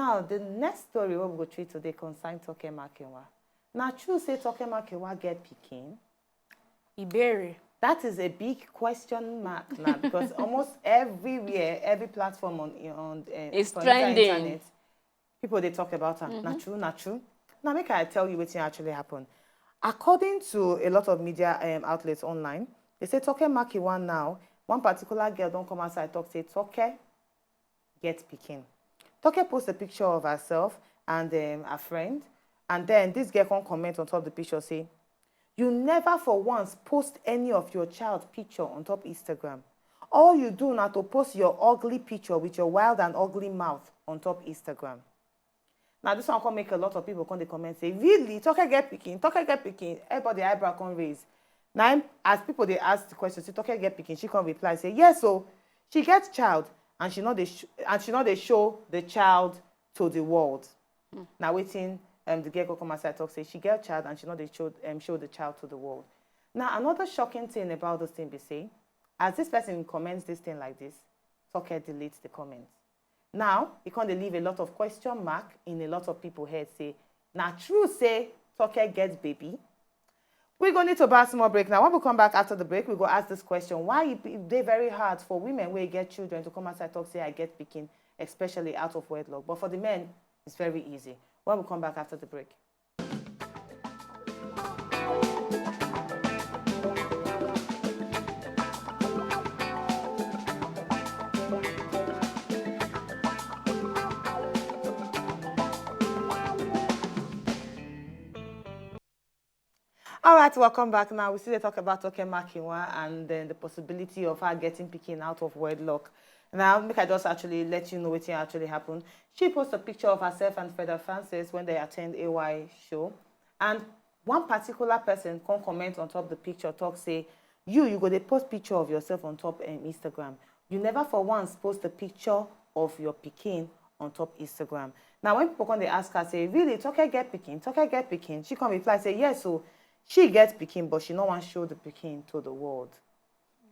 Now, the next story we will treat today concerns Toke Makinwa. Now, true say Toke Makinwa get pikin? Iberi. That is a big question mark now because almost everywhere, every platform on it's trending. Internet, people they talk about her. Not true, not true. Now, make I tell you what actually happened. According to a lot of media outlets online, they say Toke Makinwa now, one particular girl don't come outside talk, say Toke get pikin. Toke posts a picture of herself and a friend, and then this girl can comment on top of the picture, say, you never for once post any of your child picture on top Instagram. All you do now to post your ugly picture with your wild and ugly mouth on top Instagram. Now this one can make a lot of people come to comment say, really? Toke get pikin? Toke get pikin? Everybody eyebrow can raise. Now as people they ask the question, say Toke get pikin, she can reply say, yes, so she gets child and she know they show the child to the world. Now waiting. The girl go come outside talk say she get child and she know they show the child to the world. Now another shocking thing about this thing be say, as this person comments this thing like this, Toke deletes the comments. Now it can't leave a lot of question mark in a lot of people's head say, now true say Toke gets baby. We're going to need to buy some more break. Now when we come back after the break, we go ask this question: why they very hard for women where you get children to come outside talk say I get pikin, especially out of wedlock, but for the men it's very easy. When we come back after the break. All right, welcome back. Now we still talk about Toke Makinwa and then the possibility of her getting pikin out of wedlock. Now, make I just actually let you know what actually happened. She posted a picture of herself and Feda Francis when they attend AY show. And one particular person can comment on top of the picture, talk, say, you go to post picture of yourself on top Instagram. You never for once post a picture of your pikin on top Instagram. Now, when people come, they ask her, say, really, Toke get pikin? Toke get pikin? She can reply, say, yes, so she gets pikin, but she no want to show the pikin to the world.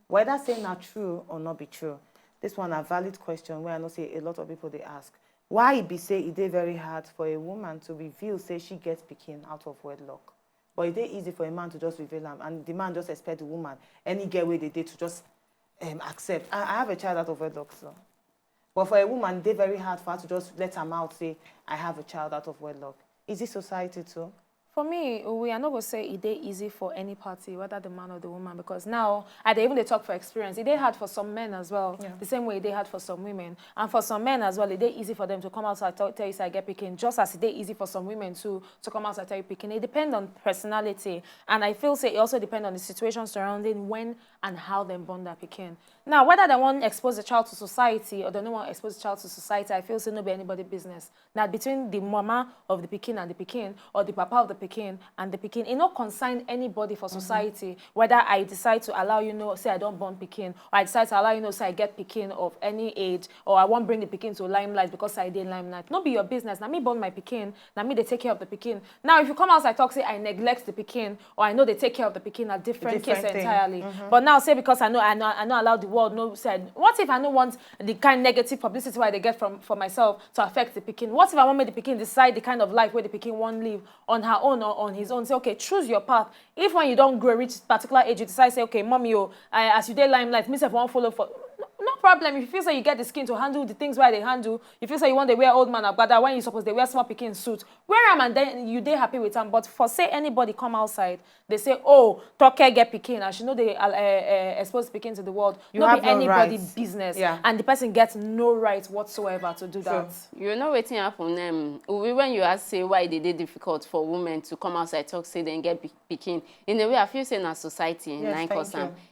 Whether saying not true or not be true, this one a valid question where I know say a lot of people they ask. Why it be say it is very hard for a woman to reveal say she gets pikin out of wedlock? But it is easy for a man to just reveal them and the man just expect the woman any get way they did to just accept. I have a child out of wedlock, so. But for a woman, it's very hard for her to just let her mouth say, I have a child out of wedlock. Is this society too? For me, we are not going to say it is easy for any party, whether the man or the woman, because now, even they talk for experience, it is hard for some men as well, the same way it is hard for some women. And for some men as well, it is easy for them to come out and tell you, I get picking, just as it is easy for some women to come out and tell you picking. It depends on personality. And I feel say it also depends on the situation surrounding when and how they born that picking. Now, whether they want to expose the child to society or they don't want to expose the child to society, I feel say no be anybody's business. Now, between the mama of the pikin and the pikin, or the papa of the pikin and the pikin, it not concern anybody for society. Whether I decide to allow you know, say I don't born pikin, or I decide to allow you know, say I get pikin of any age, or I won't bring the pikin to limelight because I did limelight. Not be your business. Now me born my pikin. Now me they take care of the pikin. Now if you come outside talk say I neglect the pikin, or I know they take care of the pikin, a different case entirely. But now say because I know allow the world know said, what if I don't want the kind of negative publicity where they get for myself to affect the pikin? What if I want me the pikin decide the kind of life where the pikin won't live on her own or on his own? Say, okay, choose your path. If when you don't grow reach particular age, you decide say, okay, mommy, as you did limelight, me won't follow for. No problem. If you feel like you get the skin to handle the things where they handle, you feel like you want to wear old man agbada when you suppose they wear small pikin suit, wear them and then you they happy with them. But for say anybody come outside, they say, oh, Toke get pikin, and she know they expose pikin to the world. You not have be no anybody's rights. business, Yeah. and the person gets no right whatsoever to do that. You know what's happen. When you ask say why they difficult for women to come outside talk say they get pikin. In a way, I feel say in our society,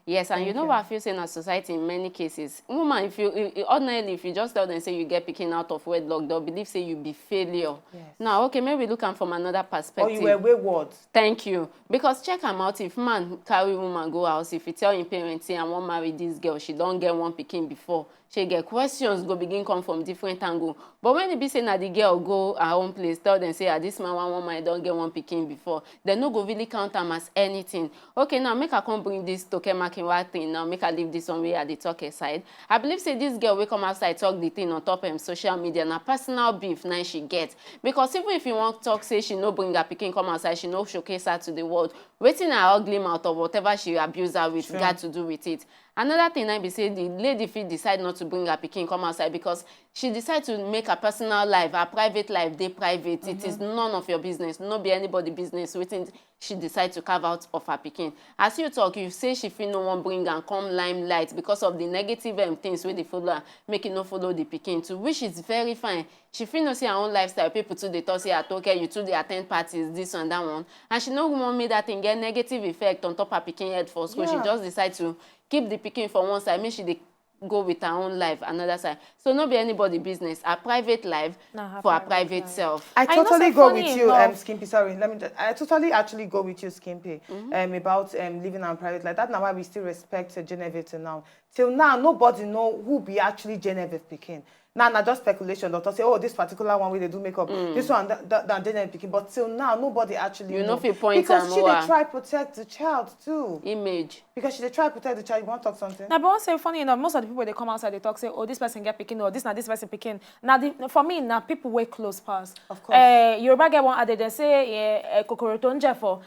yes, and you know what I feel say in our society in many cases. Woman, if you ordinarily, if you just tell them say you get picking out of wedlock, they'll believe say you be failure. Yes. Now, okay, maybe look at from another perspective. Or you were wayward. Thank you. Because check them out. If man carry woman go house, if you tell your parents say I won't marry this girl, she don't get one picking before. She get questions go begin come from different angle. But when it be say that the girl go her own place, tell them say this man one woman don't get one picking before, they no go really count them as anything. Okay, now make I come bring this Toke Makinwa thing. Now make I leave this one way at the Toke side. I believe say this girl will come outside talk the thing on top social media na personal beef now she get. Because even if you want to talk, say she no bring her pikin come outside, she no showcase her to the world. Waiting her ugly mouth or whatever she abuse her with got to do with it. Another thing I be say the lady fit decide not to bring her pikin come outside because she decide to make her personal life, her private life, they private. It is none of your business, no be anybody business. Waiting she decide to carve out of her pikin. As you talk, you say she feel no one bring and come limelight because of the negative things where they follow her, making no follow the pikin too, which is very fine. She feel no see her own lifestyle. People too they talk say at okay, you too they attend parties, this and that one, and she no want make that thing get negative effect on top her pikin head for school. She just decide to keep the pikin for one side, make she they go with her own life another side. So no be anybody business. Her private life for her private self. I totally go with you, Skimpy. Sorry, I totally actually go with you, Skimpy. About living our private life. That's now why we still respect Genevieve till now. Till now, nobody know who be actually Genevieve Pikin. Now, just speculation. Doctor say, oh, this particular one where they do makeup, this one, that Genevieve Pikin. But till now, nobody actually you know. Because she they try protect the child too. Image. Because she they try protect the child. You want to talk something? Now, but one say funny enough, most of the people they come outside they talk say, oh, this person get Pikin or this person Pikin. Now, for me, now people way close past. Of course. Yoruba get one added they say, kokorotonje for.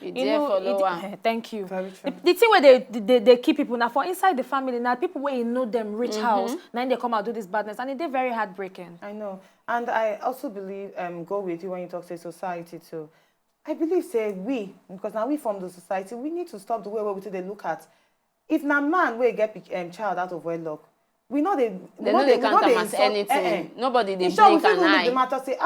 Thank you. Very true. The thing where they keep people now for inside the family now people where you know them rich house now they come out do this badness and they're very heartbreaking. I know, and I also believe go with you when you talk to society too. I believe say we because now we from the society we need to stop the way we they look at. If na man we get child out of wedlock, we know they can't amass anything. Nobody they blink an eye. The matter say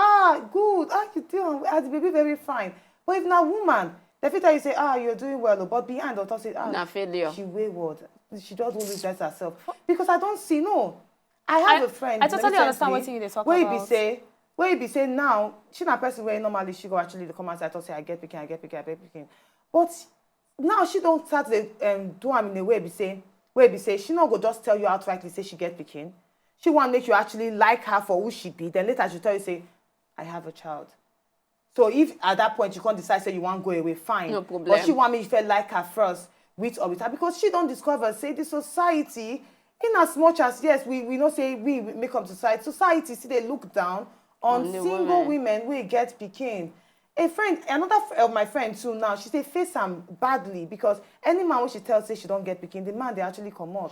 good you doing as the baby very fine. But if na woman, the fit you say you're doing well, but behind the say na failure. She wayward. She just won't dress herself because I don't see no. I have a friend. I totally understand what you talk about. Where you be say now, she na person where normally she go actually the come outside and say I get Pikin. But now she don't start to do am in a way be say she not go just tell you outrightly say she get Pikin. She want make you actually like her for who she be. Then later she tell you say I have a child. So if at that point you can't decide say you want to go away, fine. No problem. But she want me to like her first with or without because she don't discover say the society. In as much as, yes, we know say we make up society, see they look down on single women we get Pikin. Another of my friend too now, she say face am badly because any man when she tells say she don't get Pikin, the man they actually comot.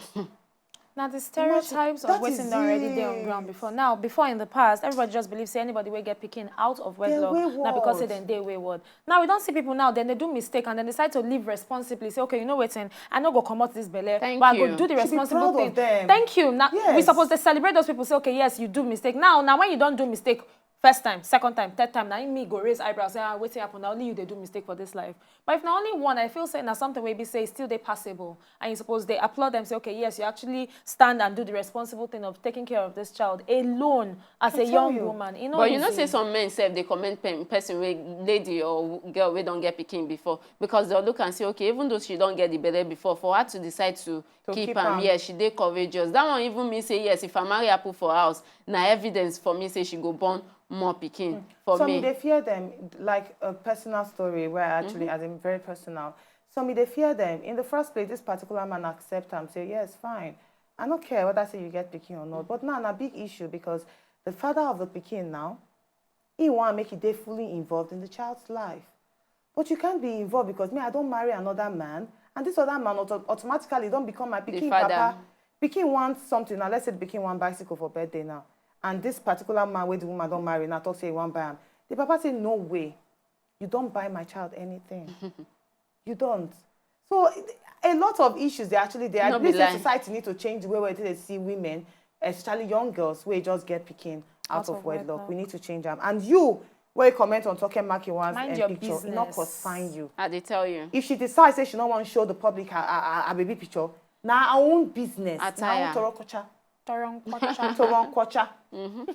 Now the stereotypes of what's already there on ground before. Now, before in the past, everybody just believes say anybody will get Pikin out of wedlock. Now because say then they wayward. Now we don't see people now, then they do mistake and then decide to live responsibly. Say, okay, you know what, I not go come out this belly, but I go do the responsible thing. Thank you. Now we supposed to celebrate those people, say, okay, yes, you do mistake. Now when you don't do mistake, first time, second time, third time, now me go raise eyebrows, say, what's happen? Now only you they do mistake for this life. But if not only one, I feel saying that something maybe say still they passable. And you suppose they applaud them, say, okay, yes, you actually stand and do the responsible thing of taking care of this child alone as a young woman. You know, but you know, say some men say they comment person with lady or girl we don't get Pikin before because they'll look and say, okay, even though she don't get the belly before, for her to decide to keep her, yes, she did courageous. That one even me say yes, if I marry her put for house, now evidence for me say she go born more Pikin for me. Some they fear them like a personal story where actually as in very personal. Some they fear them. In the first place, this particular man accept them, say, yes, fine. I don't care whether say you get Pikin or not. But now a big issue because the father of the Pikin now, he want to make it fully involved in the child's life. But you can't be involved because me, I don't marry another man, and this other man automatically don't become my Pikin papa. Pikin wants something. Now let's say the Pikin want bicycle for birthday now. And this particular man where the woman don't marry, now talk say he won't buy him. The papa say, no way. You don't buy my child anything. You don't. So a lot of issues, they actually, I believe society need to change the way they see women, especially young girls, where just get Pikin out of wedlock. We need to change them. And you, where you comment on Toke Makinwa's picture, it not consign you. I did tell you. If she decides that she don't want to show the public her baby picture, now our own business. Now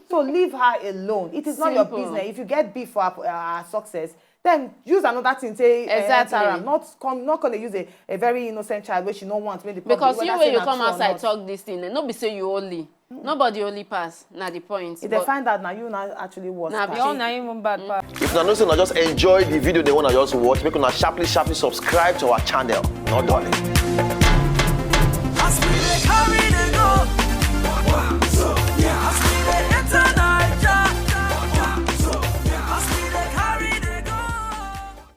So leave her alone. It is not your business. If you get beef for her success, then use another thing. Say exactly. Not going to use a very innocent child where she don't want to make the public. Because you when you come outside talk this thing, no be say you only. Nobody only pass. Now the point. If they find out now, you not actually watch. You're not even bad. If you not just enjoy the video, they want to just watch. Make sure sharply subscribe to our channel. Not darling.